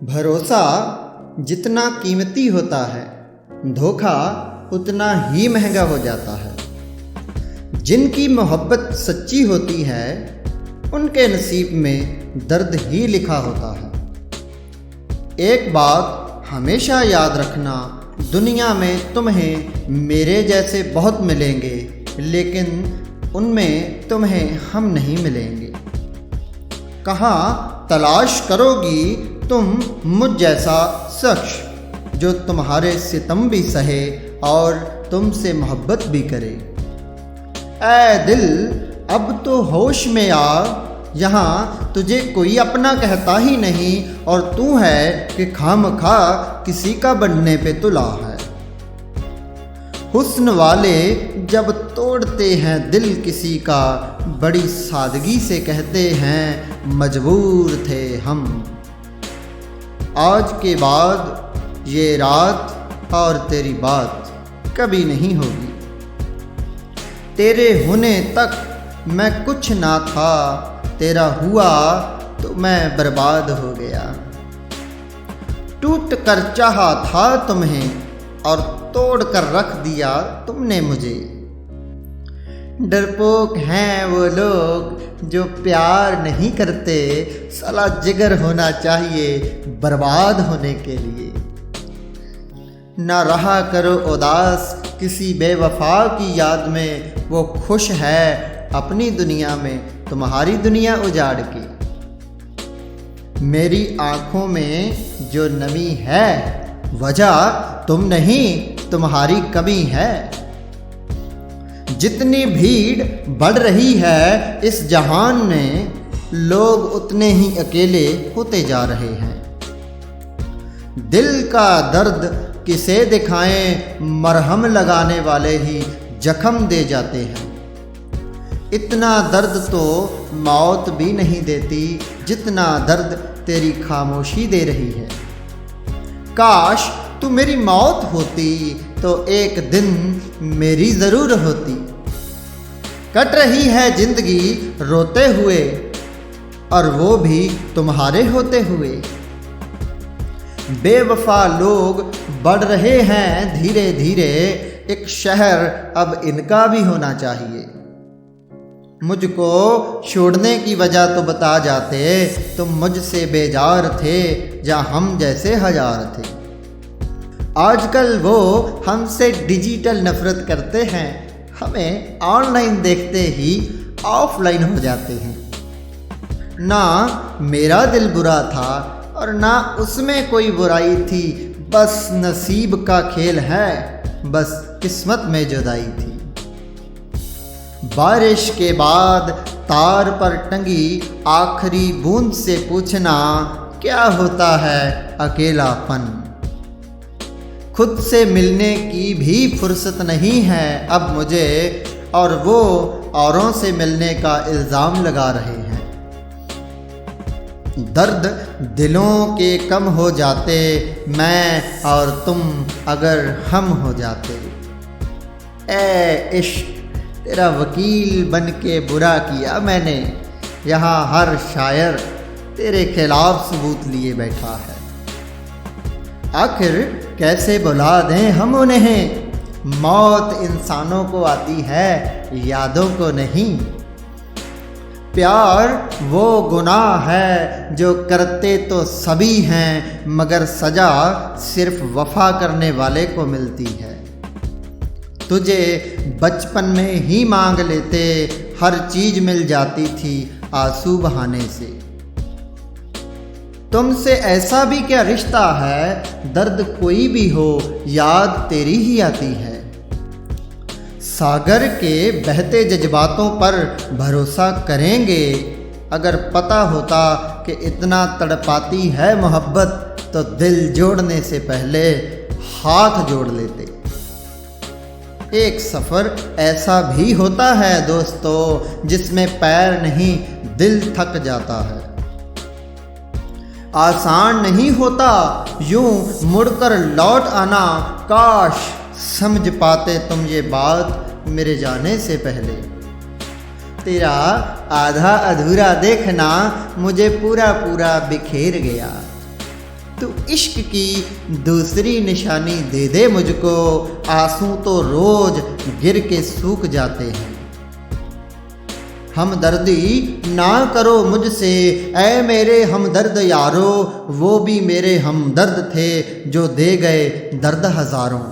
भरोसा जितना कीमती होता है, धोखा उतना ही महंगा हो जाता है। जिनकी मोहब्बत सच्ची होती है, उनके नसीब में दर्द ही लिखा होता है। एक बात हमेशा याद रखना, दुनिया में तुम्हें मेरे जैसे बहुत मिलेंगे, लेकिन उनमें तुम्हें हम नहीं मिलेंगे। कहाँ तलाश करोगी तुम मुझ जैसा शख्स जो तुम्हारे सितम भी सहे और तुमसे मोहब्बत भी करे। ऐ दिल अब तो होश में आ, यहाँ तुझे कोई अपना कहता ही नहीं और तू है कि खामखा किसी का बनने पे तुला है। हुस्न वाले जब तोड़ते हैं दिल किसी का, बड़ी सादगी से कहते हैं मजबूर थे हम। आज के बाद ये रात और तेरी बात कभी नहीं होगी। तेरे होने तक मैं कुछ ना था, तेरा हुआ तो मैं बर्बाद हो गया। टूट कर चाहा था तुम्हें और तोड़ कर रख दिया तुमने मुझे। डरपोक हैं वो लोग जो प्यार नहीं करते, साला जिगर होना चाहिए बर्बाद होने के लिए। ना रहा करो उदास किसी बेवफा की याद में, वो खुश है अपनी दुनिया में तुम्हारी दुनिया उजाड़ के। मेरी आंखों में जो नमी है, वजह तुम नहीं तुम्हारी कमी है। जितनी भीड़ बढ़ रही है इस जहान में, लोग उतने ही अकेले होते जा रहे हैं। दिल का दर्द किसे दिखाएं, मरहम लगाने वाले ही जख्म दे जाते हैं। इतना दर्द तो मौत भी नहीं देती जितना दर्द तेरी खामोशी दे रही है। काश तू मेरी मौत होती तो एक दिन मेरी ज़रूर होती। कट रही है जिंदगी रोते हुए, और वो भी तुम्हारे होते हुए। बेवफा लोग बढ़ रहे हैं धीरे धीरे, एक शहर अब इनका भी होना चाहिए। मुझको छोड़ने की वजह तो बता जाते, तुम मुझसे बेजार थे जहाँ हम जैसे हजार थे। आजकल वो हमसे डिजिटल नफरत करते हैं, हमें ऑनलाइन देखते ही ऑफलाइन हो जाते हैं। ना मेरा दिल बुरा था और ना उसमें कोई बुराई थी, बस नसीब का खेल है, बस किस्मत में जुदाई थी। बारिश के बाद तार पर टंगी आखिरी बूंद से पूछना, क्या होता है अकेलापन। खुद से मिलने की भी फुर्सत नहीं है अब मुझे, और वो औरों से मिलने का इल्ज़ाम लगा रहे हैं। दर्द दिलों के कम हो जाते, मैं और तुम अगर हम हो जाते। ए इश्क तेरा वकील बन के बुरा किया मैंने, यहाँ हर शायर तेरे खिलाफ सबूत लिए बैठा है। आखिर कैसे बुला दें हम उन्हें, मौत इंसानों को आती है यादों को नहीं। प्यार वो गुनाह है जो करते तो सभी हैं, मगर सजा सिर्फ वफा करने वाले को मिलती है। तुझे बचपन में ही मांग लेते, हर चीज मिल जाती थी आंसू बहाने से। तुमसे ऐसा भी क्या रिश्ता है, दर्द कोई भी हो याद तेरी ही आती है। सागर के बहते जज्बातों पर भरोसा करेंगे, अगर पता होता कि इतना तड़पाती है मोहब्बत, तो दिल जोड़ने से पहले हाथ जोड़ लेते। एक सफ़र ऐसा भी होता है दोस्तों, जिसमें पैर नहीं दिल थक जाता है। आसान नहीं होता यूं मुड़कर लौट आना, काश समझ पाते तुम ये बात मेरे जाने से पहले। तेरा आधा अधूरा देखना मुझे पूरा पूरा बिखेर गया। तू इश्क की दूसरी निशानी दे दे मुझको, आंसू तो रोज गिर के सूख जाते हैं। हमदर्दी ना करो मुझसे ऐ मेरे हमदर्द यारो, वो भी मेरे हमदर्द थे जो दे गए दर्द हज़ारों।